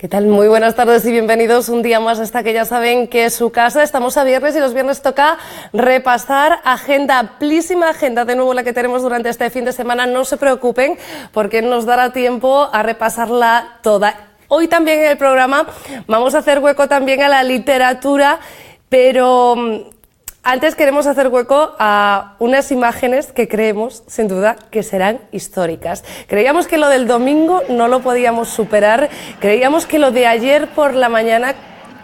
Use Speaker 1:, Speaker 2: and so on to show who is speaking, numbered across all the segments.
Speaker 1: ¿Qué tal? Muy buenas tardes y bienvenidos un día más a esta que ya saben que es su casa. Estamos a viernes y los viernes toca repasar agenda, amplísima agenda de nuevo la que tenemos durante este fin de semana. No se preocupen porque nos dará tiempo a repasarla toda. Hoy también en el programa vamos a hacer hueco también a la literatura, pero antes queremos hacer hueco a unas imágenes que creemos, sin duda, que serán históricas. Creíamos que lo del domingo no lo podíamos superar, creíamos que lo de ayer por la mañana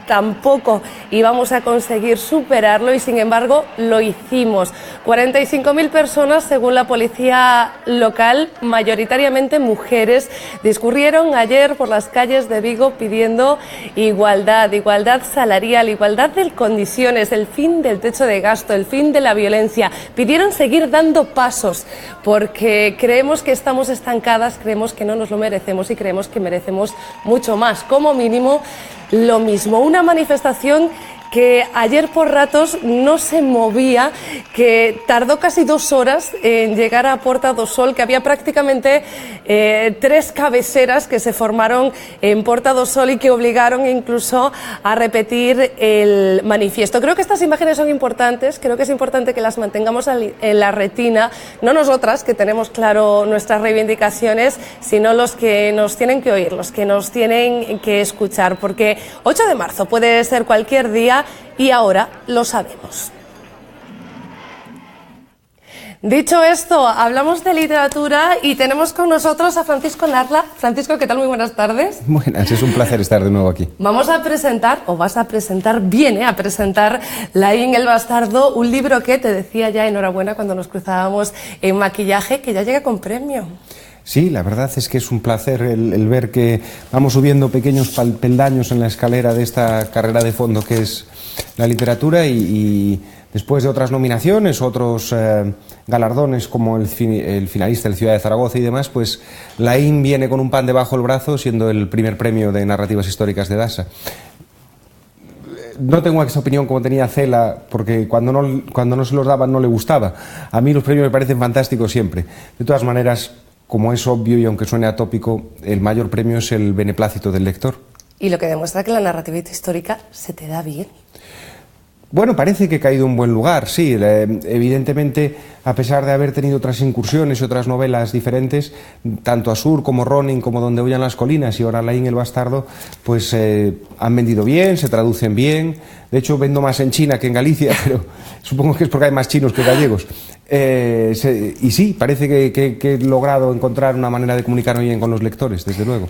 Speaker 1: tampoco íbamos a conseguir superarlo y sin embargo lo hicimos. 45.000 personas, según la policía local, mayoritariamente mujeres, discurrieron ayer por las calles de Vigo pidiendo igualdad, igualdad salarial, igualdad de condiciones, el fin del techo de gasto, el fin de la violencia. Pidieron seguir dando pasos porque creemos que estamos estancadas, creemos que no nos lo merecemos y creemos que merecemos mucho más, como mínimo lo mismo. Una manifestación que ayer por ratos no se movía, que tardó casi 2 horas en llegar a Porta do Sol, que había prácticamente 3 cabeceras que se formaron en Porta do Sol y que obligaron incluso a repetir el manifiesto. Creo que estas imágenes son importantes, creo que es importante que las mantengamos en la retina, no nosotras, que tenemos claro nuestras reivindicaciones, sino los que nos tienen que oír, los que nos tienen que escuchar, porque 8 de marzo puede ser cualquier día y ahora lo sabemos. Dicho esto, hablamos de literatura y tenemos con nosotros a Francisco Narla. Francisco, ¿qué tal? Muy buenas tardes.
Speaker 2: Buenas, es un placer estar de nuevo aquí.
Speaker 1: Vamos a presentar, o vas a presentar, viene a presentar Laín el Bastardo, un libro que te decía ya enhorabuena cuando nos cruzábamos en maquillaje, que ya llega con premio.
Speaker 2: Sí, la verdad es que es un placer el ver que vamos subiendo pequeños peldaños en la escalera de esta carrera de fondo que es la literatura y después de otras nominaciones, otros galardones como el finalista del Ciudad de Zaragoza y demás, pues Laín viene con un pan debajo del brazo siendo el primer premio de narrativas históricas de Dasa. No tengo esa opinión como tenía Cela, porque cuando no se los daban no le gustaba. A mí los premios me parecen fantásticos siempre. De todas maneras, como es obvio y aunque suene atópico, el mayor premio es el beneplácito del lector.
Speaker 1: Y lo que demuestra que la narrativa histórica se te da bien.
Speaker 2: Bueno, parece que he caído en buen lugar, sí. Evidentemente, a pesar de haber tenido otras incursiones y otras novelas diferentes, tanto Asur como Ronin, como Donde huyan las colinas y ahora Laín el Bastardo, pues han vendido bien, se traducen bien. De hecho, vendo más en China que en Galicia, pero supongo que es porque hay más chinos que gallegos. Y sí, parece que he logrado encontrar una manera de comunicarme bien con los lectores, desde luego.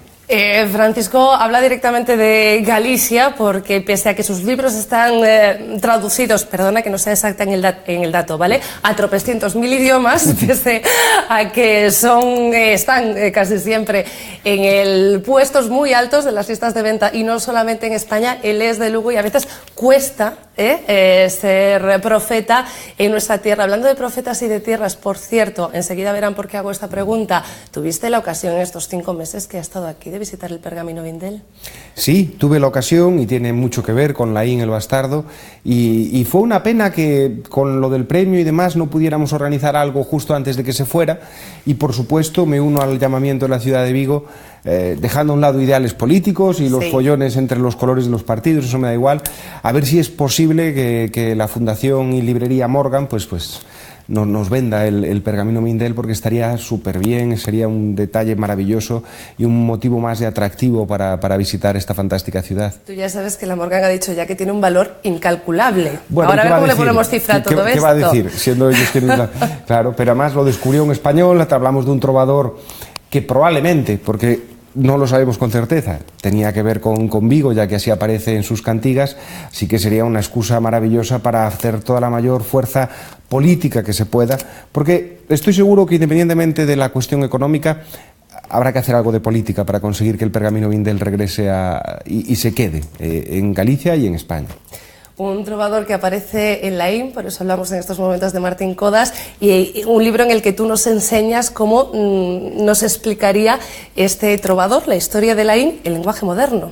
Speaker 1: Francisco habla directamente de Galicia porque pese a que sus libros están traducidos, perdona que no sea exacta en el dato, ¿vale?, a tropecientos mil idiomas, pese a que están casi siempre en puestos muy altos de las listas de venta y no solamente en España. Él es de Lugo y a veces cuesta ser profeta en nuestra tierra. Hablando de profetas y de tierras, por cierto, enseguida verán por qué hago esta pregunta. ¿Tuviste la ocasión en estos 5 meses que has estado aquí de visitar el Pergamino Vindel?
Speaker 2: Sí, tuve la ocasión y tiene mucho que ver con Laín el Bastardo y fue una pena que con lo del premio y demás no pudiéramos organizar algo justo antes de que se fuera y por supuesto me uno al llamamiento de la ciudad de Vigo, dejando a un lado ideales políticos y los follones entre los colores de los partidos, eso me da igual, a ver si es posible que la Fundación y Librería Morgan pues nos venda el Pergamino Vindel, porque estaría súper bien, sería un detalle maravilloso y un motivo más de atractivo para visitar esta fantástica ciudad.
Speaker 1: Tú ya sabes que la Morgan ha dicho ya que tiene un valor incalculable.
Speaker 2: Bueno,
Speaker 1: ahora a ver cómo le ponemos cifra a todo esto.
Speaker 2: ¿Qué va a decir? Siendo ellos quienes claro, pero además lo descubrió un español, hablamos de un trovador que probablemente, porque no lo sabemos con certeza, tenía que ver con Vigo, ya que así aparece en sus cantigas, así que sería una excusa maravillosa para hacer toda la mayor fuerza política que se pueda, porque estoy seguro que independientemente de la cuestión económica, habrá que hacer algo de política para conseguir que el Pergamino Vindel regrese y se quede en Galicia y en España.
Speaker 1: Un trovador que aparece en Laín, por eso hablamos en estos momentos de Martín Codas, y un libro en el que tú nos enseñas cómo nos explicaría este trovador, la historia de Laín, el lenguaje moderno.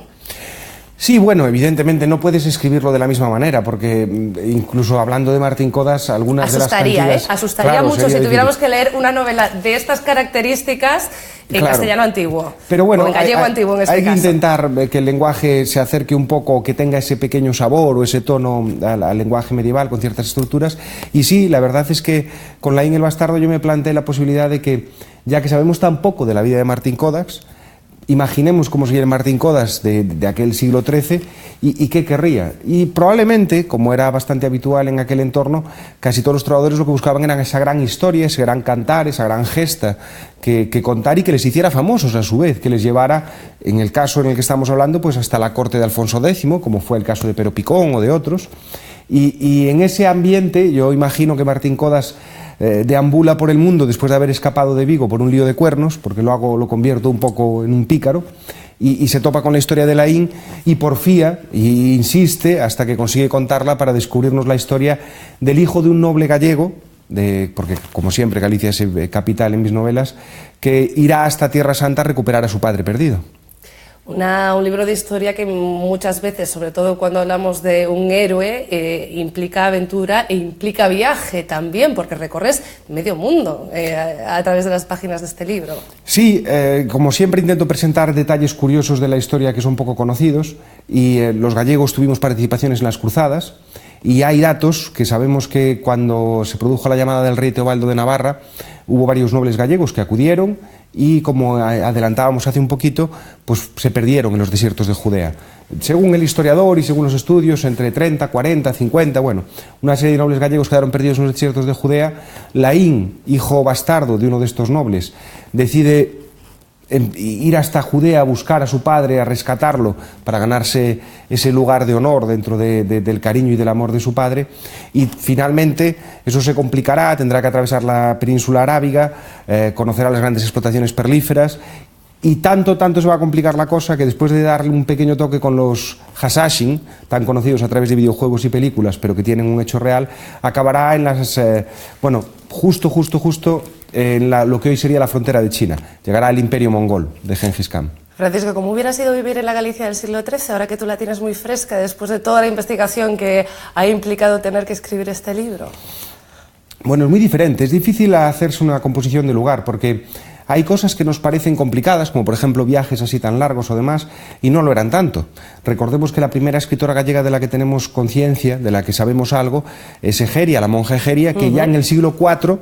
Speaker 2: Sí, bueno, evidentemente no puedes escribirlo de la misma manera, porque incluso hablando de Martín Codas, algunas de las cantigas...
Speaker 1: Asustaría
Speaker 2: claro,
Speaker 1: mucho si tuviéramos que leer una novela de estas características en castellano antiguo.
Speaker 2: Pero bueno,
Speaker 1: o en gallego antiguo en este
Speaker 2: hay que
Speaker 1: caso.
Speaker 2: intentar que el lenguaje se acerque un poco, que tenga ese pequeño sabor o ese tono al lenguaje medieval con ciertas estructuras. Y sí, la verdad es que con Laín el Bastardo yo me planteé la posibilidad de que, ya que sabemos tan poco de la vida de Martín Codas, imaginemos cómo sería el Martín Codas de aquel siglo XIII y qué querría. Y probablemente, como era bastante habitual en aquel entorno, casi todos los trovadores lo que buscaban era esa gran historia, ese gran cantar, esa gran gesta que contar y que les hiciera famosos a su vez, que les llevara, en el caso en el que estamos hablando, pues hasta la corte de Alfonso X, como fue el caso de Pero Picón o de otros. Y en ese ambiente yo imagino que Martín Codas deambula por el mundo después de haber escapado de Vigo por un lío de cuernos, porque lo convierto un poco en un pícaro, y se topa con la historia de Laín y porfía e insiste hasta que consigue contarla para descubrirnos la historia del hijo de un noble gallego, porque como siempre Galicia es capital en mis novelas, que irá hasta Tierra Santa a recuperar a su padre perdido.
Speaker 1: Un libro de historia que muchas veces, sobre todo cuando hablamos de un héroe, implica aventura e implica viaje también, porque recorres medio mundo a través de las páginas de este libro.
Speaker 2: Sí, como siempre intento presentar detalles curiosos de la historia que son poco conocidos, y los gallegos tuvimos participaciones en las cruzadas, y hay datos que sabemos que cuando se produjo la llamada del rey Teobaldo de Navarra, hubo varios nobles gallegos que acudieron y, como adelantábamos hace un poquito, pues se perdieron en los desiertos de Judea. Según el historiador y según los estudios, entre 30, 40, 50, bueno, una serie de nobles gallegos quedaron perdidos en los desiertos de Judea. Laín, hijo bastardo de uno de estos nobles, decide ir hasta Judea a buscar a su padre, a rescatarlo, para ganarse ese lugar de honor dentro del cariño y del amor de su padre, y finalmente eso se complicará, tendrá que atravesar la península arábiga, conocerá las grandes explotaciones perlíferas, y tanto se va a complicar la cosa que después de darle un pequeño toque con los Hasashin, tan conocidos a través de videojuegos y películas, pero que tienen un hecho real, acabará en las, justo en lo que hoy sería la frontera de China. Llegará al imperio mongol de Gengis Khan.
Speaker 1: Francisco, ¿cómo hubiera sido vivir en la Galicia del siglo XIII, ahora que tú la tienes muy fresca, después de toda la investigación que ha implicado tener que escribir este libro?
Speaker 2: Bueno, es muy diferente, es difícil hacerse una composición de lugar, porque hay cosas que nos parecen complicadas, como por ejemplo viajes así tan largos o demás, y no lo eran tanto. Recordemos que la primera escritora gallega de la que tenemos conciencia, de la que sabemos algo, es Egeria, la monja Egeria, que ya en el siglo IV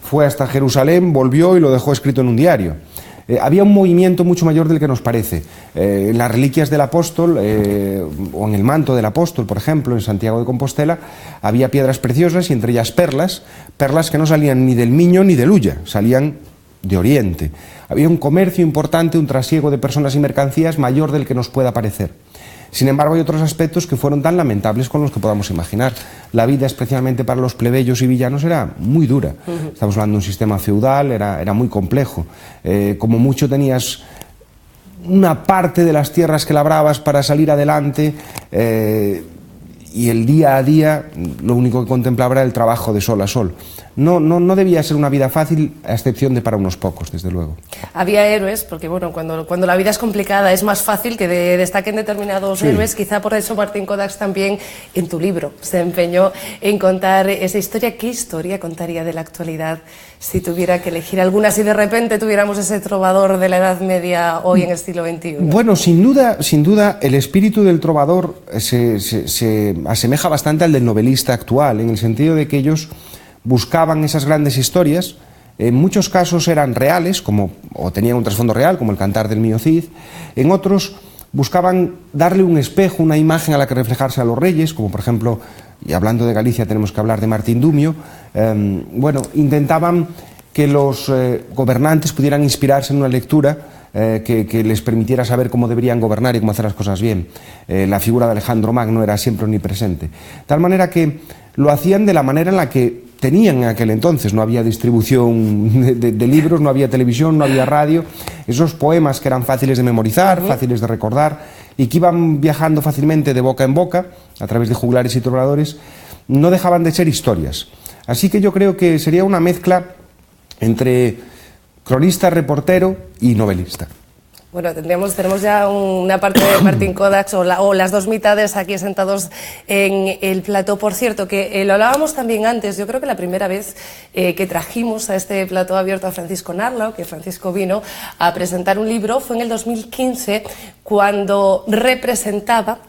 Speaker 2: fue hasta Jerusalén, volvió y lo dejó escrito en un diario. Había un movimiento mucho mayor del que nos parece. En las reliquias del apóstol, o en el manto del apóstol, por ejemplo, en Santiago de Compostela, había piedras preciosas y entre ellas perlas que no salían ni del Miño ni del Ulla, salían de Oriente. Había un comercio importante, un trasiego de personas y mercancías mayor del que nos pueda parecer. Sin embargo, hay otros aspectos que fueron tan lamentables con los que podamos imaginar. La vida, especialmente para los plebeyos y villanos, era muy dura. Estamos hablando de un sistema feudal, era muy complejo. Como mucho tenías una parte de las tierras que labrabas para salir adelante, y el día a día lo único que contemplaba era el trabajo de sol a sol. No debía ser una vida fácil, a excepción de para unos pocos, desde luego.
Speaker 1: Había héroes, porque bueno, cuando la vida es complicada es más fácil que destaquen determinados héroes. Quizá por eso Martín Codas también en tu libro se empeñó en contar esa historia. ¿Qué historia contaría de la actualidad si tuviera que elegir alguna, si de repente tuviéramos ese trovador de la Edad Media hoy en el siglo XXI? Bueno,
Speaker 2: sin duda el espíritu del trovador se asemeja bastante al del novelista actual, en el sentido de que ellos buscaban esas grandes historias. En muchos casos eran reales, o tenían un trasfondo real, como el Cantar del Mío Cid. En otros buscaban darle un espejo, una imagen a la que reflejarse a los reyes, como por ejemplo, y hablando de Galicia tenemos que hablar de Martín Dumio. Intentaban que los gobernantes pudieran inspirarse en una lectura que les permitiera saber cómo deberían gobernar y cómo hacer las cosas bien. La figura de Alejandro Magno era siempre omnipresente. De tal manera que lo hacían de la manera en la que tenían en aquel entonces. No había distribución de libros, no había televisión, no había radio. Esos poemas que eran fáciles de memorizar, fáciles de recordar y que iban viajando fácilmente de boca en boca a través de juglares y trovadores, no dejaban de ser historias. Así que yo creo que sería una mezcla entre cronista, reportero y novelista.
Speaker 1: Bueno, tenemos ya una parte de Martín Kodax o las dos mitades aquí sentados en el plató. Por cierto, que lo hablábamos también antes, yo creo que la primera vez que trajimos a este plató abierto a Francisco Narla, que Francisco vino a presentar un libro, fue en el 2015, cuando representaba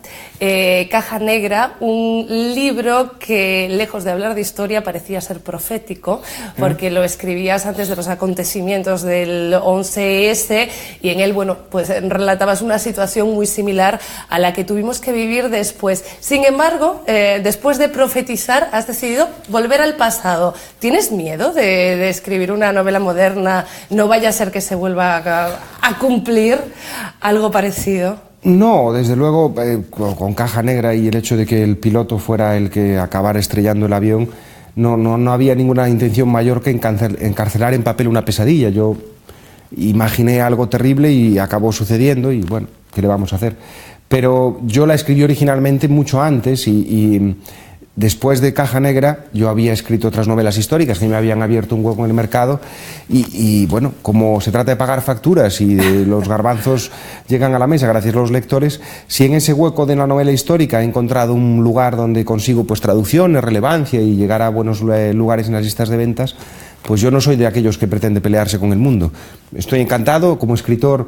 Speaker 1: Caja Negra, un libro que, lejos de hablar de historia, parecía ser profético, porque lo escribías antes de los acontecimientos del 11S, y en él, bueno, pues relatabas una situación muy similar a la que tuvimos que vivir después. Sin embargo, después de profetizar, has decidido volver al pasado. ¿Tienes miedo de escribir una novela moderna? No vaya a ser que se vuelva a cumplir algo parecido.
Speaker 2: No, desde luego, con Caja Negra y el hecho de que el piloto fuera el que acabara estrellando el avión, no había ninguna intención mayor que encarcelar en papel una pesadilla. Yo imaginé algo terrible y acabó sucediendo y bueno, ¿qué le vamos a hacer? Pero yo la escribí originalmente mucho antes y después de Caja Negra yo había escrito otras novelas históricas que me habían abierto un hueco en el mercado y bueno, como se trata de pagar facturas y los garbanzos llegan a la mesa gracias a los lectores, si en ese hueco de la novela histórica he encontrado un lugar donde consigo pues traducciones, relevancia y llegar a buenos lugares en las listas de ventas, pues yo no soy de aquellos que pretende pelearse con el mundo. Estoy encantado, como escritor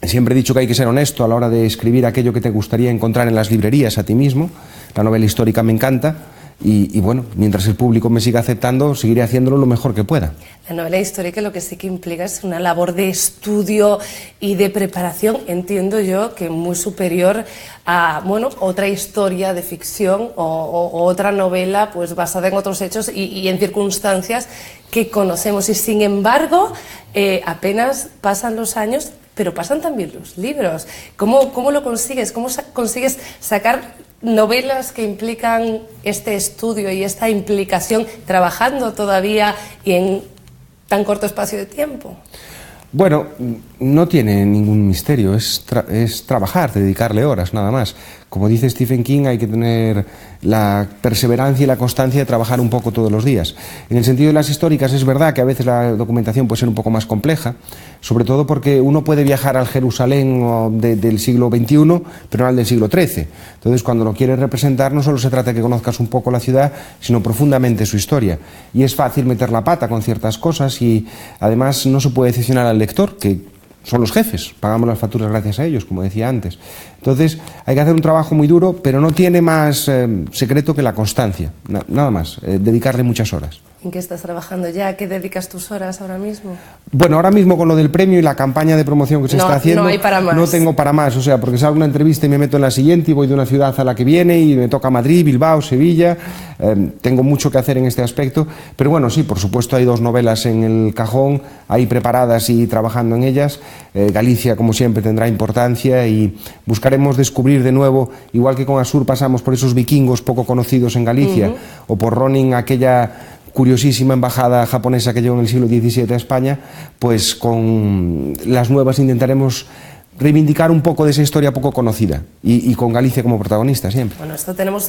Speaker 2: siempre he dicho que hay que ser honesto a la hora de escribir aquello que te gustaría encontrar en las librerías a ti mismo. La novela histórica me encanta y bueno, mientras el público me siga aceptando, seguiré haciéndolo lo mejor que pueda.
Speaker 1: La novela histórica lo que sí que implica es una labor de estudio y de preparación, entiendo yo, que muy superior a, bueno, otra historia de ficción o otra novela pues basada en otros hechos y en circunstancias que conocemos. Y sin embargo, apenas pasan los años, pero pasan también los libros. ¿Cómo lo consigues? ¿Cómo consigues sacar novelas que implican este estudio y esta implicación, trabajando todavía y en tan corto espacio de tiempo?
Speaker 2: Bueno, no tiene ningún misterio, es trabajar, dedicarle horas, nada más. Como dice Stephen King, hay que tener la perseverancia y la constancia de trabajar un poco todos los días. En el sentido de las históricas, es verdad que a veces la documentación puede ser un poco más compleja, sobre todo porque uno puede viajar al Jerusalén del siglo XXI, pero no al del siglo XIII. Entonces, cuando lo quieres representar, no solo se trata de que conozcas un poco la ciudad, sino profundamente su historia. Y es fácil meter la pata con ciertas cosas y, además, no se puede decepcionar al lector, que son los jefes, pagamos las facturas gracias a ellos, como decía antes. Entonces, hay que hacer un trabajo muy duro, pero no tiene más secreto que la constancia, nada más, dedicarle muchas horas.
Speaker 1: ¿En qué estás trabajando ya? ¿A qué dedicas tus horas ahora mismo?
Speaker 2: Bueno, ahora mismo con lo del premio y la campaña de promoción que se está haciendo,
Speaker 1: no hay para más.
Speaker 2: No tengo para más, o sea, porque salgo una entrevista y me meto en la siguiente y voy de una ciudad a la que viene y me toca Madrid, Bilbao, Sevilla, tengo mucho que hacer en este aspecto, pero bueno, sí, por supuesto hay dos novelas en el cajón, ahí preparadas y trabajando en ellas. Galicia, como siempre, tendrá importancia y buscaremos descubrir de nuevo, igual que con Asur pasamos por esos vikingos poco conocidos en Galicia, o por Ronin, aquella curiosísima embajada japonesa que llegó en el siglo XVII a España, pues con las nuevas intentaremos reivindicar un poco de esa historia poco conocida y con Galicia como protagonista siempre.
Speaker 1: Bueno, esto tenemos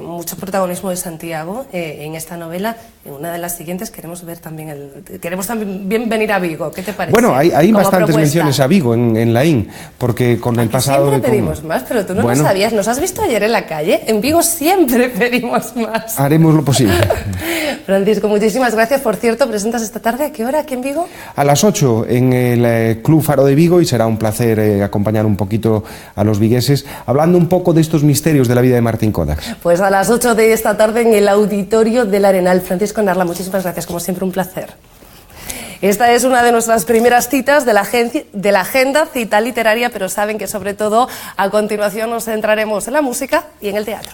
Speaker 1: mucho protagonismo de Santiago en esta novela. En una de las siguientes queremos ver también queremos también venir a Vigo. ¿Qué te parece?
Speaker 2: Bueno, hay bastantes menciones a Vigo en la IN, porque con el pasado
Speaker 1: siempre pedimos más, pero tú no lo sabías. ¿Nos has visto ayer en la calle? En Vigo siempre pedimos más.
Speaker 2: Haremos lo posible.
Speaker 1: Francisco, muchísimas gracias. Por cierto, presentas esta tarde, ¿a qué hora aquí en Vigo?
Speaker 2: A las 8 en el Club Faro de Vigo, y será un placer acompañar un poquito a los vigueses, hablando un poco de estos misterios de la vida de Martín Kodax.
Speaker 1: Pues a las 8 de esta tarde en el Auditorio del Arenal. Francisco Narla, muchísimas gracias, como siempre un placer. Esta es una de nuestras primeras citas de la agenda, cita literaria, pero saben que sobre todo a continuación nos centraremos en la música y en el teatro.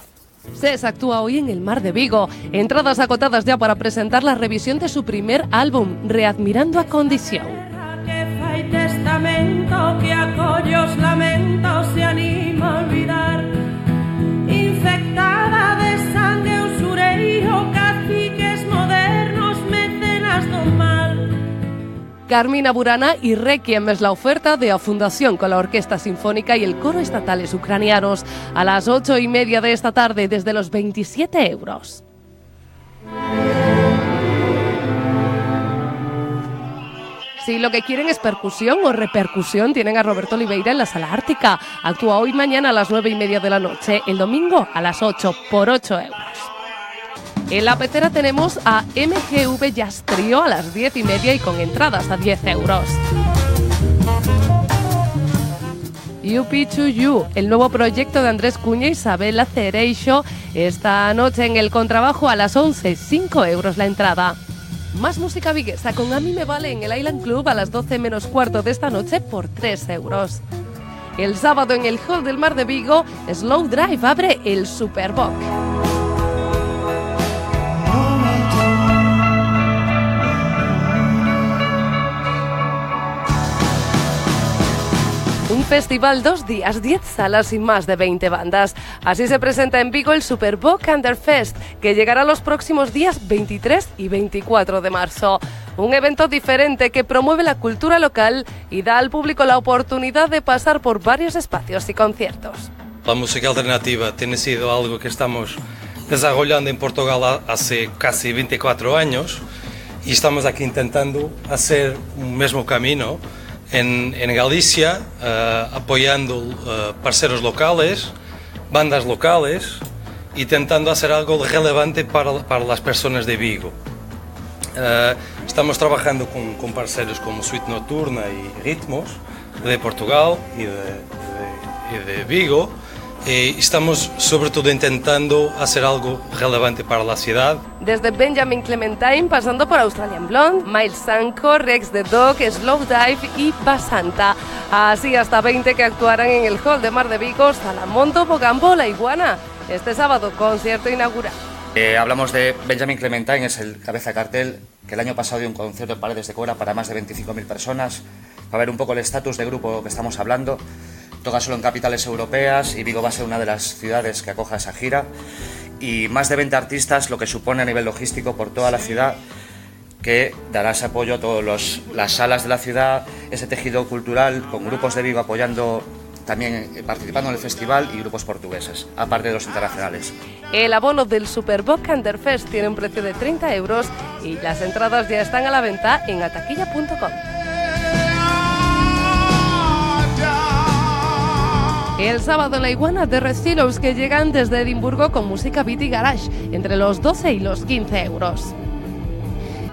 Speaker 1: SES actúa hoy en el Mar de Vigo. Entradas agotadas ya para presentar la revisión de su primer álbum, Readmirando a Condición.
Speaker 3: Fai testamento que a collos lamentos se anima a olvidar, infectada de sangue usureiro, caciques modernos, mecenas do mal.
Speaker 1: Carmina Burana y Requiem es la oferta de la Fundación con la Orquesta Sinfónica y el Coro Estatales Ucranianos a las 8:30 de esta tarde desde los 27 euros. Si lo que quieren es percusión o repercusión, tienen a Roberto Oliveira en la Sala Ártica. Actúa hoy mañana a las 9:30 de la noche, el domingo a las 8 por 8 euros. En la Pecera tenemos a MGV Jazz Trio a las 10:30 y con entradas a 10 euros. UP2U, el nuevo proyecto de Andrés Cuña y Isabela Cereixo, esta noche en el Contrabajo a las 11, 5 euros la entrada. Más música viguesa con A mí me vale en el Island Club a las 12 menos cuarto de esta noche por 3 euros. El sábado en el Hall del Mar de Vigo, Slow Drive abre el Superboc. Un festival 2 días, 10 salas y más de 20 bandas. Así se presenta en Vigo el Superboc Underfest, que llegará los próximos días 23 y 24 de marzo. Un evento diferente que promueve la cultura local y da al público la oportunidad de pasar por varios espacios y conciertos.
Speaker 4: La música alternativa tiene sido algo que estamos desarrollando en Portugal hace casi 24 años y estamos aquí intentando hacer un mismo camino en Galicia, apoyando parceros locales, bandas locales y intentando hacer algo relevante para las personas de Vigo. Estamos trabajando con parceros como Suite Nocturna y Ritmos de Portugal y de Vigo. Estamos sobre todo intentando hacer algo relevante para la ciudad.
Speaker 1: Desde Benjamin Clementine, pasando por Australian Blonde, Miles Sanko, Rex the Dog, Slow Dive y Basanta. Así hasta 20 que actuarán en el Hall de Mar de Vigo, Salamondo, Bogambo, La Iguana. Este sábado, concierto inaugural.
Speaker 5: Hablamos de Benjamin Clementine, es el cabeza de cartel que el año pasado dio un concierto en Paredes de Cora para más de 25.000 personas. Para ver un poco el estatus de grupo que estamos hablando. Toca solo en capitales europeas y Vigo va a ser una de las ciudades que acoja esa gira. Y más de 20 artistas, lo que supone a nivel logístico por toda la ciudad, que dará ese apoyo a todas las salas de la ciudad, ese tejido cultural, con grupos de Vigo apoyando, también participando en el festival y grupos portugueses, aparte de los internacionales.
Speaker 1: El abono del Superboc Underfest tiene un precio de 30 euros y las entradas ya están a la venta en ataquilla.com. El sábado en La Iguana de Restilos, que llegan desde Edimburgo con música beat y garage, entre los 12 y los 15 euros.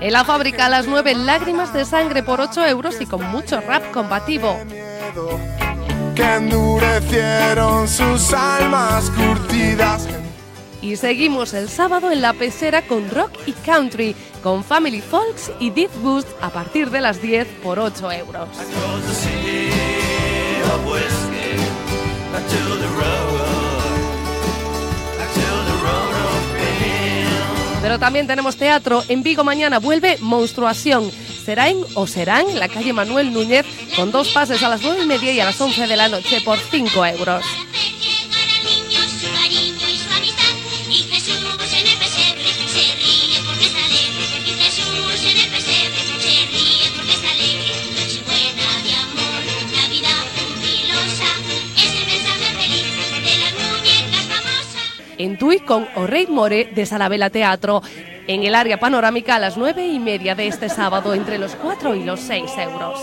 Speaker 1: En La Fábrica a las 9, Lágrimas de Sangre por 8 euros y con mucho rap combativo.
Speaker 6: Que endurecieron sus almas curtidas.
Speaker 1: Y seguimos el sábado en La Pecera con rock y country, con Family Folks y Deep Boost a partir de las 10 por 8 euros. Pero también tenemos teatro. En Vigo mañana vuelve Monstruación. Será en Oserán, en la calle Manuel Núñez, con 2 pases a las 9:30 y a las 11 de la noche por 5 euros. En Tui con O Rei More de Salabela Teatro, en el área panorámica a las 9:30 de este sábado, entre los 4 y los 6 euros.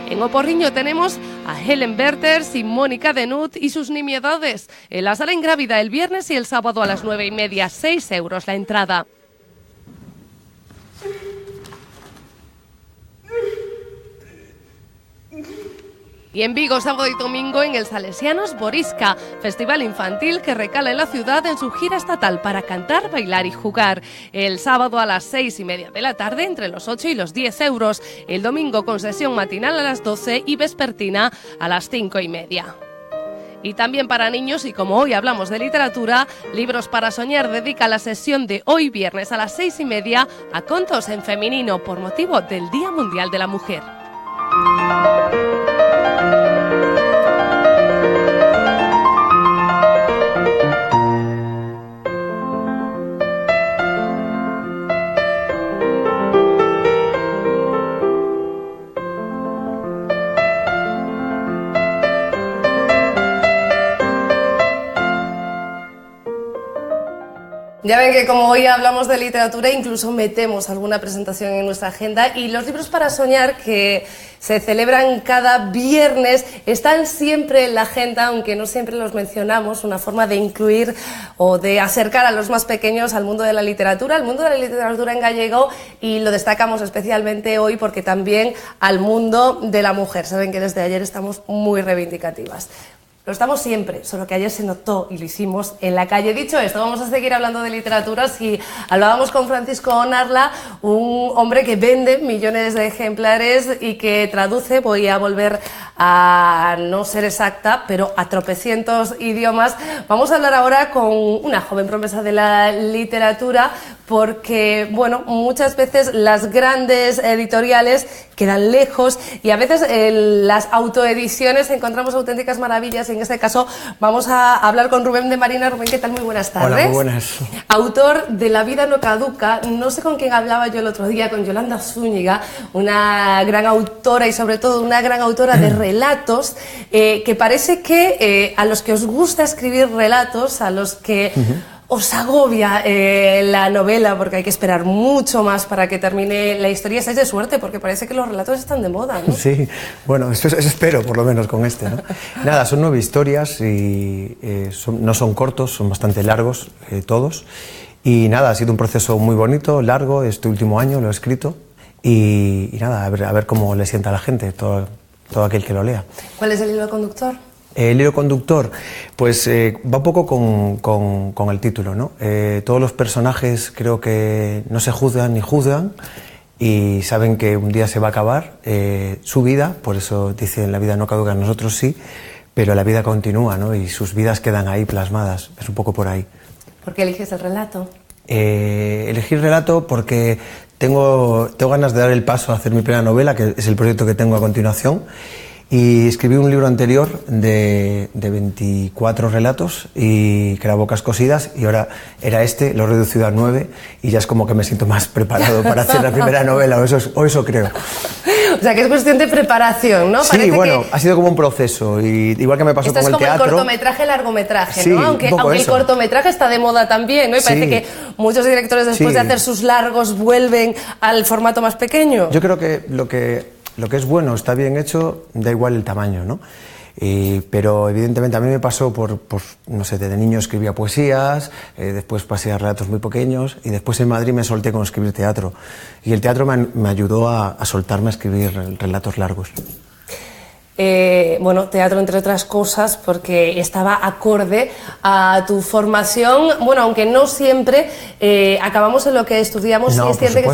Speaker 1: En Oporriño tenemos a Helen Werters y Mónica Denut y sus nimiedades. En la sala Ingrávida el viernes y el sábado a las 9:30, 6 euros la entrada. Y en Vigo, sábado y domingo, en el Salesianos Borisca, festival infantil que recala en la ciudad en su gira estatal para cantar, bailar y jugar. El sábado a las 6:30 de la tarde, entre los 8 y los 10 euros. El domingo con sesión matinal a las 12 y vespertina a las 5:30. Y también para niños, y como hoy hablamos de literatura, Libros para Soñar dedica la sesión de hoy viernes a las 6:30 a contos en femenino por motivo del Día Mundial de la Mujer. Ya ven que como hoy hablamos de literatura, incluso metemos alguna presentación en nuestra agenda, y los libros para soñar, que se celebran cada viernes, están siempre en la agenda, aunque no siempre los mencionamos, una forma de incluir o de acercar a los más pequeños al mundo de la literatura en gallego, y lo destacamos especialmente hoy porque también al mundo de la mujer. Saben que desde ayer estamos muy reivindicativas. Lo estamos siempre, solo que ayer se notó y lo hicimos en la calle. Dicho esto, vamos a seguir hablando de literatura. Si hablábamos con Francisco Onarla, un hombre que vende millones de ejemplares y que traduce, voy a volver a no ser exacta, pero a tropecientos idiomas. Vamos a hablar ahora con una joven promesa de la literatura, porque, bueno, muchas veces las grandes editoriales quedan lejos y a veces en las autoediciones encontramos auténticas maravillas. En este caso vamos a hablar con Rubén de Marina. Rubén, ¿qué tal? Muy buenas tardes.
Speaker 7: Hola, muy buenas.
Speaker 1: Autor de La vida no caduca. No sé con quién hablaba yo el otro día, con Yolanda Zúñiga, una gran autora y sobre todo una gran autora de relatos, que parece que a los que os gusta escribir relatos, a los que os agobia la novela, porque hay que esperar mucho más para que termine la historia, estáis de suerte, porque parece que los relatos están de moda, ¿no?
Speaker 7: Sí, bueno, eso espero, por lo menos con este, ¿no? Nada, son 9 historias y no son cortos, son bastante largos todos. Y nada, ha sido un proceso muy bonito, largo, este último año lo he escrito. Y nada, a ver cómo le sienta a la gente, todo aquel que lo lea.
Speaker 1: ¿Cuál es el hilo conductor?
Speaker 7: El hilo conductor, pues va un poco con el título, ¿no? Todos los personajes creo que no se juzgan ni juzgan y saben que un día se va a acabar su vida, por eso dicen la vida no caduca, nosotros sí, pero la vida continúa, ¿no? Y sus vidas quedan ahí plasmadas, es un poco por ahí.
Speaker 1: ¿Por qué eliges el relato?
Speaker 7: Elegí el relato porque tengo ganas de dar el paso a hacer mi primera novela, que es el proyecto que tengo a continuación. Y escribí un libro anterior de 24 relatos y que era Bocas Cosidas, y ahora era este, lo he reducido a 9 y ya es como que me siento más preparado para hacer la primera novela, o eso creo.
Speaker 1: O sea, que es cuestión de preparación, ¿no?
Speaker 7: Sí,
Speaker 1: Parece
Speaker 7: bueno,
Speaker 1: que
Speaker 7: ha sido como un proceso, y igual que me pasó con el teatro.
Speaker 1: Esto es como el cortometraje, largometraje,
Speaker 7: sí,
Speaker 1: ¿no? Aunque el cortometraje está de moda también, ¿no? Y parece que muchos directores después de hacer sus largos vuelven al formato más pequeño.
Speaker 7: Yo creo que lo que es bueno, está bien hecho, da igual el tamaño, ¿no? Pero evidentemente a mí me pasó no sé, desde niño escribía poesías, después pasé a relatos muy pequeños y después en Madrid me solté con escribir teatro. Y el teatro me ayudó a soltarme a escribir relatos largos.
Speaker 1: Bueno, teatro entre otras cosas porque estaba acorde a tu formación, bueno, aunque no siempre acabamos en lo que estudiamos. No, sí es cierto que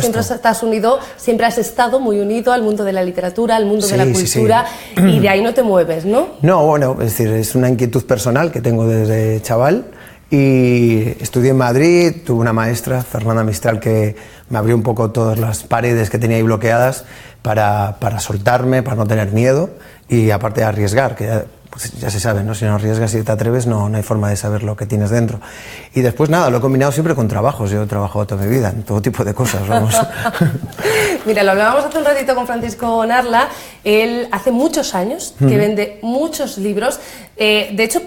Speaker 1: siempre has estado muy unido al mundo de la literatura, al mundo de la cultura, y de ahí no te mueves, ¿no? No,
Speaker 7: bueno, es decir, es una inquietud personal que tengo desde chaval. Y estudié en Madrid, tuve una maestra, Fernanda Mistral, que me abrió un poco todas las paredes que tenía ahí bloqueadas para soltarme, para no tener miedo y aparte de arriesgar, que ya se sabe, ¿no? Si no arriesgas y te atreves no hay forma de saber lo que tienes dentro. Y después nada, lo he combinado siempre con trabajos, yo he trabajado toda mi vida en todo tipo de cosas, vamos.
Speaker 1: Mira, lo hablábamos hace un ratito con Francisco Onarla, él hace muchos años que vende muchos libros, de hecho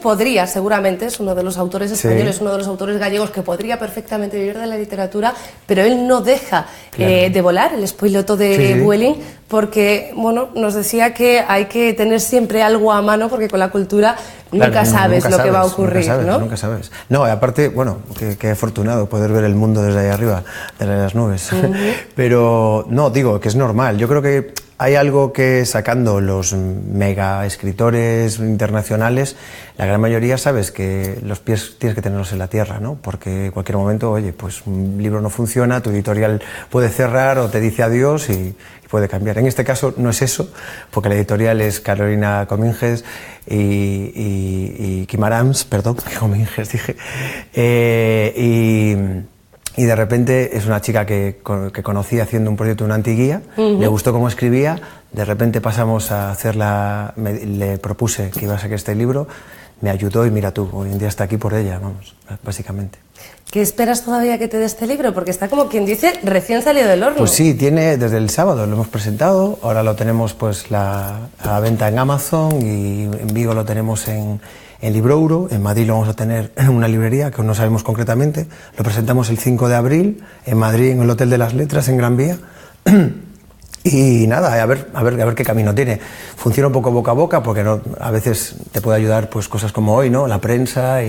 Speaker 1: seguramente es uno de los autores españoles, uno de los autores gallegos que podría perfectamente vivir de la literatura, pero él no deja de volar, el spoiloto de Vueling, porque, bueno, nos decía que hay que tener siempre algo a mano, porque con la cultura nunca sabes lo que va a ocurrir, ¿no?
Speaker 7: Nunca sabes. No, y aparte, bueno, que afortunado poder ver el mundo desde ahí arriba, desde las nubes. Pero, no, digo que es normal. Yo creo que hay algo que, sacando los mega escritores internacionales, la gran mayoría sabes que los pies tienes que tenerlos en la tierra, ¿no? Porque en cualquier momento, oye, pues un libro no funciona, tu editorial puede cerrar o te dice adiós y puede cambiar. En este caso no es eso, porque la editorial es Carolina Cominges y Quimarams, perdón, Cominges dije, y de repente es una chica que conocí haciendo un proyecto de una antiguía, le gustó cómo escribía, de repente pasamos a hacerla, le propuse que iba a sacar este libro, me ayudó y mira tú, hoy en día está aquí por ella, vamos, básicamente.
Speaker 1: ¿Qué esperas todavía que te dé este libro? Porque está como quien dice recién salido del horno.
Speaker 7: Pues sí, tiene desde el sábado, lo hemos presentado, ahora lo tenemos pues a la venta en Amazon y en Vigo lo tenemos en en Librouro, en Madrid lo vamos a tener en una librería que no sabemos concretamente, lo presentamos el 5 de abril, en Madrid en el Hotel de las Letras, en Gran Vía. Y nada, a ver qué camino tiene. Funciona un poco boca a boca porque a veces te puede ayudar pues cosas como hoy, ¿no? La prensa,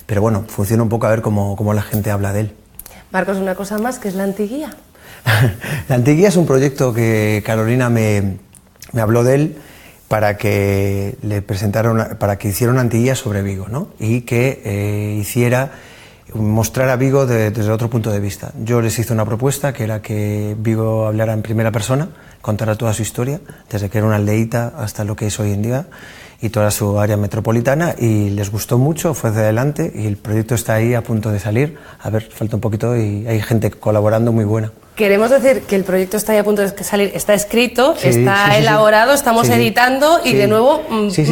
Speaker 7: pero bueno, funciona un poco a ver cómo la gente habla de él.
Speaker 1: Marcos, una cosa más, que es la Antiguía.
Speaker 7: La Antiguía es un proyecto que Carolina me habló de él para que le presentara para que hiciera una Antiguía sobre Vigo, ¿no? Y que mostrara a Vigo desde otro punto de vista. Yo les hice una propuesta que era que Vigo hablara en primera persona, contara toda su historia, desde que era una aldeíta hasta lo que es hoy en día y toda su área metropolitana, y les gustó mucho, fue hacia adelante y el proyecto está ahí a punto de salir. A ver, falta un poquito y hay gente colaborando muy buena.
Speaker 1: Queremos decir que el proyecto está ahí a punto de salir, está escrito, está elaborado, estamos editando y de nuevo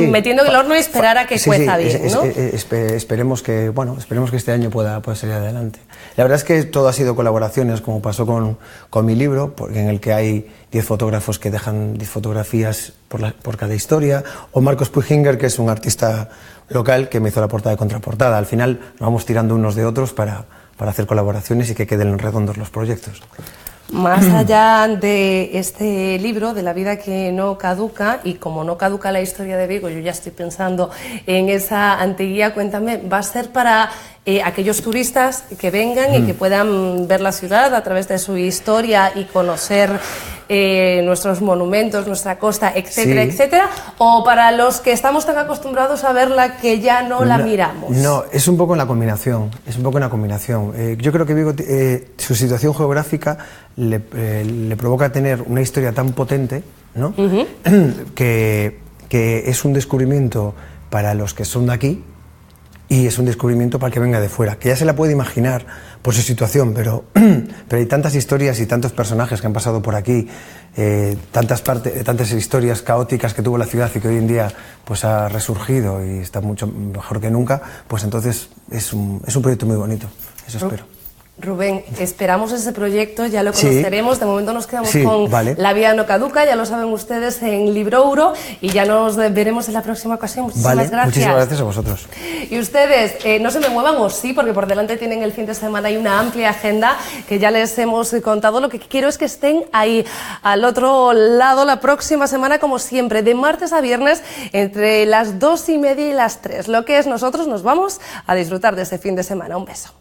Speaker 1: metiendo en el horno y esperar a que cueza bien, ¿no?
Speaker 7: Esperemos que este año pueda salir adelante. La verdad es que todo ha sido colaboraciones, como pasó con mi libro, en el que hay 10 fotógrafos que dejan 10 fotografías por cada historia, o Marcos Puijinger, que es un artista local que me hizo la portada y contraportada. Al final nos vamos tirando unos de otros para hacer colaboraciones y que queden redondos los proyectos.
Speaker 1: Más allá de este libro, de la vida que no caduca, y como no caduca la historia de Vigo, yo ya estoy pensando en esa Antiguía, cuéntame, ¿va a ser para aquellos turistas que vengan y que puedan ver la ciudad a través de su historia y conocer nuestros monumentos, nuestra costa, etcétera, etcétera, o para los que estamos tan acostumbrados a verla que ya no la miramos?
Speaker 7: No, es un poco en la combinación, yo creo que Vigo, su situación geográfica le provoca tener una historia tan potente, ¿no? que es un descubrimiento para los que son de aquí y es un descubrimiento para el que venga de fuera, que ya se la puede imaginar por su situación, pero hay tantas historias y tantos personajes que han pasado por aquí, tantas historias caóticas que tuvo la ciudad y que hoy en día pues ha resurgido y está mucho mejor que nunca, pues entonces es un proyecto muy bonito, eso espero.
Speaker 1: Rubén, esperamos ese proyecto, ya lo conoceremos. De momento nos quedamos con La vida no caduca, ya lo saben ustedes, en Librouro, y ya nos veremos en la próxima ocasión. Muchísimas gracias.
Speaker 7: Muchísimas gracias a vosotros.
Speaker 1: Y ustedes, no se me muevan, o sí, porque por delante tienen el fin de semana y una amplia agenda que ya les hemos contado. Lo que quiero es que estén ahí al otro lado la próxima semana, como siempre, de martes a viernes, entre las 2:30 y las 3. Lo que es, nosotros nos vamos a disfrutar de este fin de semana. Un beso.